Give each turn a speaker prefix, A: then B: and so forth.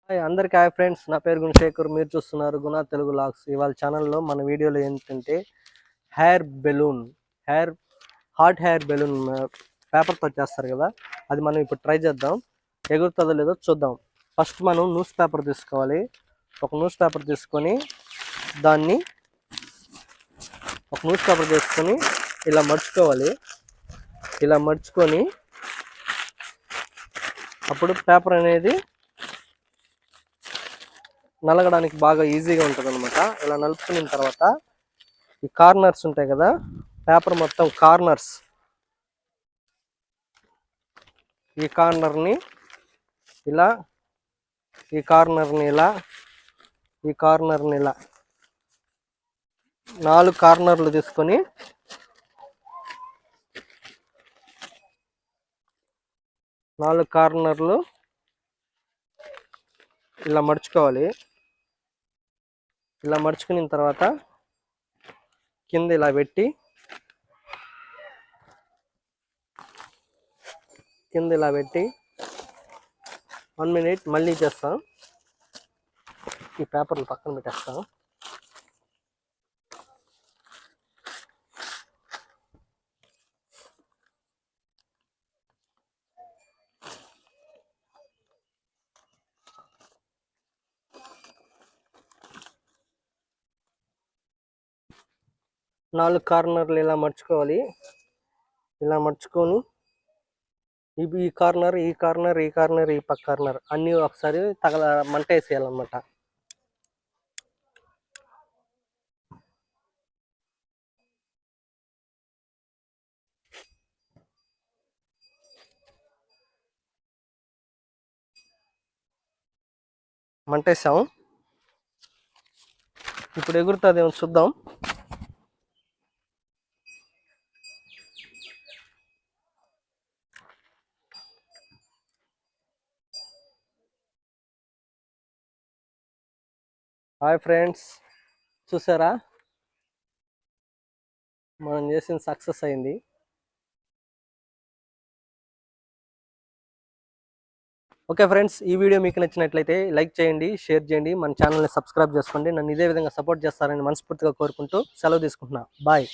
A: అందరికీ hi friends, నా పేరు గుణశేఖర్. మీరు చూస్తున్నారు గుణ తెలుగు లాగ్స్. ఇవాళ ఛానల్లో మన వీడియోలో ఏంటంటే air balloon, hot air balloon పేపర్తో చేస్తారు కదా, అది మనం ఇప్పుడు ట్రై చేద్దాం. ఎగురుతుందో లేదో చూద్దాం. ఫస్ట్ మనం న్యూస్ పేపర్ తీసుకోవాలి. ఒక న్యూస్ పేపర్ తీసుకొని ఇలా మడుచుకోవాలి. ఇలా మడుచుకొని అప్పుడు పేపర్ అనేది నలగడానికి బాగా ఈజీగా ఉంటుంది అనమాట. ఇలా నలుపుకున్న తర్వాత ఈ కార్నర్స్ ఉంటాయి కదా, పేపర్ మొత్తం కార్నర్స్, ఈ కార్నర్ని ఇలా 4 కార్నర్లు తీసుకొని ఇలా మడుచుకోవాలి. ఇలా మడుచుకున్న తర్వాత కింద ఇలా పెట్టి కింద ఇలా పెట్టి 1 మినిట్ మళ్ళీ చేస్తాం. ఈ పేపర్లు పక్కన పెట్టేస్తాం. నాలుగు కార్నర్లు ఇలా మడుచుకోవాలి. ఇలా మడుచుకొని ఈ కార్నర్ ఈ పక్క కార్నర్ అన్నీ ఒకసారి మంట వేసేయాలన్నమాట. మంట వేసాము. ఇప్పుడు ఎగురుతుందేమో చూద్దాం. హాయ్ ఫ్రెండ్స్, చూసారా, మనం చేసిన సక్సెస్ అయింది. ఓకే ఫ్రెండ్స్, ఈ వీడియో మీకు నచ్చినట్లయితే లైక్ చేయండి, షేర్ చేయండి, మన ఛానల్ని సబ్స్క్రైబ్ చేసుకోండి. నన్ను ఇదే విధంగా సపోర్ట్ చేస్తారని మనస్ఫూర్తిగా కోరుకుంటూ సెలవు తీసుకుంటున్నా. బాయ్.